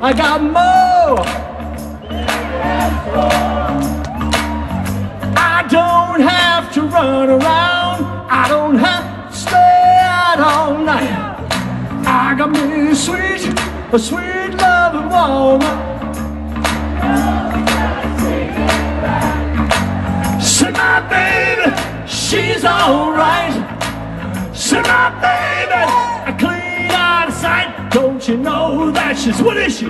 I got more. I don't have to run around. I don't have to stay out all night. I got me a sweet loving woman. Say my baby, she's alright. Say my baby, a clean out of sight. Don't you know that she's, what is she?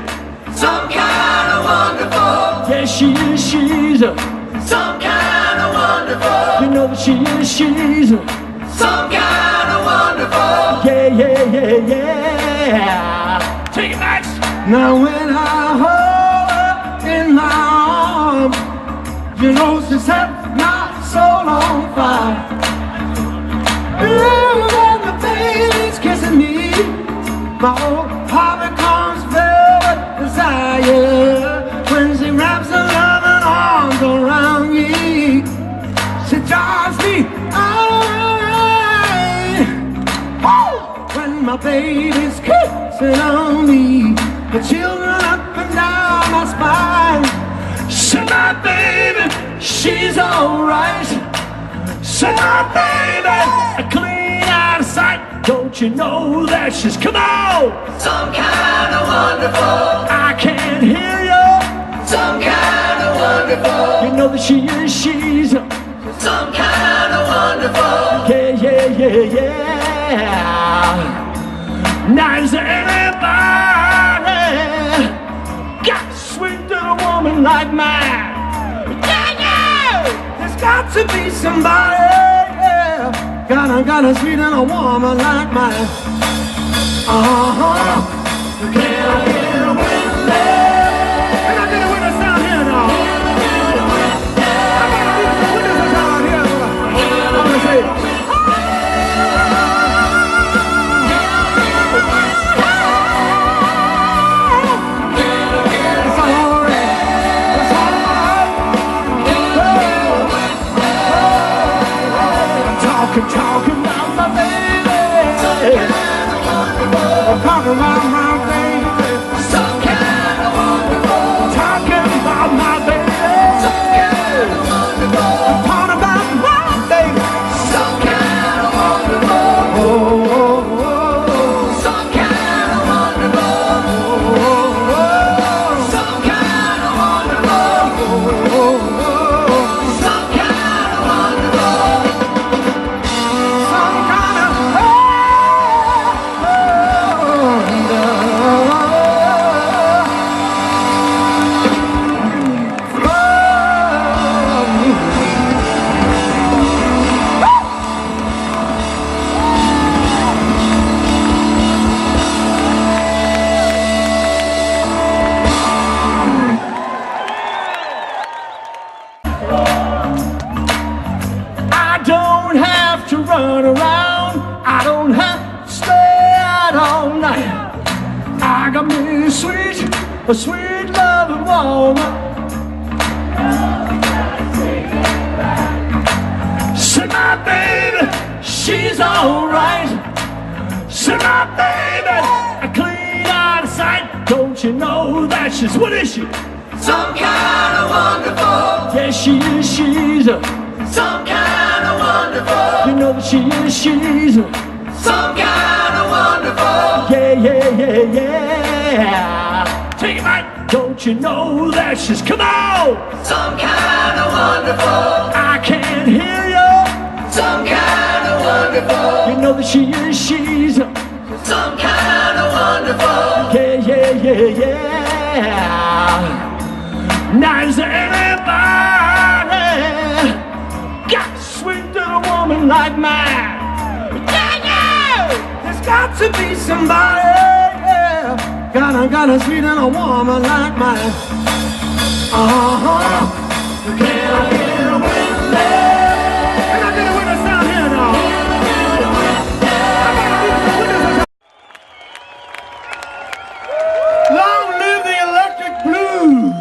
Some kind of wonderful. Yes, she is, she's a, some kind of wonderful. you know that she is, she's a, some kind of wonderful. yeah, yeah, yeah, yeah. Take it, Max. Now when I hold her in my arms, you know she set my soul on fire. Ooh, when the baby's kissing me, my old heart becomes velvet desire. When she wraps her loving arms around me, she drives me away. When my baby's kissing on me, the children up and down my spine. Say my baby, she's alright. Say my baby, a clean out of sight. Don't you know that she's, come on! Some kind of wonderful. I can't hear you. Some kind of wonderful. You know that she is, she's a, some kind of wonderful. yeah, yeah, yeah, yeah. Now is there anybody got a sweet little woman like mine? Yeah, yeah. There's got to be somebody, yeah. Got a sweet little woman like mine. Can I get a witness? Can I get a witness down here now? I got a witness down here. I'm gonna say. Talking about my baby. I'm talking about my baby. Some kind of wonderful. Talking about my baby. Some kind of wonderful. I'm talking about my baby. Some kind of wonderful. Oh, oh, oh. Some kind of wonderful. Oh, oh, Some kind of wonderful. oh, oh. Some kind of wonderful. Some kind of I don't have to run around. I don't have to stay out all night. I got me a sweet loving woman. Say my baby, she's alright. Say my baby, a clean out of sight. Don't you know that she's, what is she? Some kind of wonderful. Yes, she is, she's a, Some kind of wonderful. you know that she is, she's a, Some kind of wonderful. yeah, yeah, yeah, yeah. Take it back. Don't you know that she's, come on! Some kind of wonderful. I can't hear you. Some kind of wonderful. You know that she is, she's a, Some kind of wonderful. yeah, yeah, yeah, yeah. Now is there anybody got a sweet little woman like mine? Yeah, yeah. There's got to be somebody, yeah. Got a sweet little woman like mine. Can I get a witness? Can I get a witness down here now? Long live the electric blues!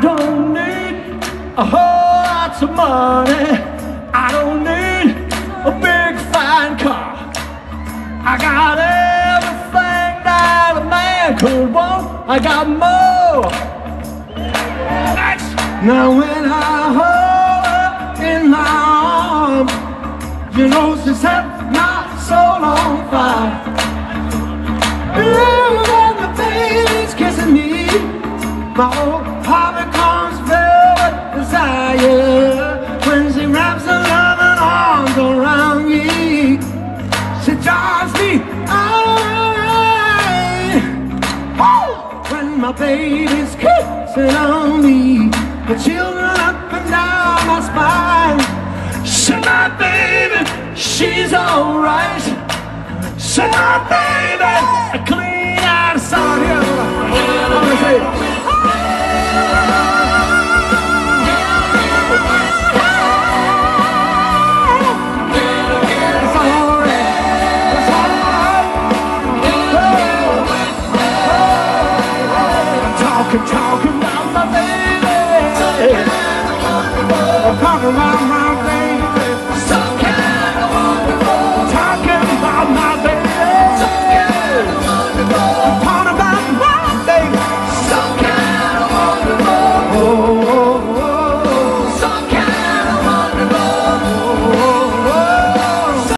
don't need a whole lot of money. I don't need a big fine car. I got everything that a man could want. I got more. Now when I hold her in my arms, you know she set my soul on fire. Ooh, when the baby's kissing me, my whole heart becomes filled with desire. When she wraps her loving arms around me, she drives me away. When my baby's kissing on me, the children up and down my spine. Say my baby, she's alright. Say my baby, a clean out of sight. Here, I'm gonna say it. Talking about my baby. I'm talking about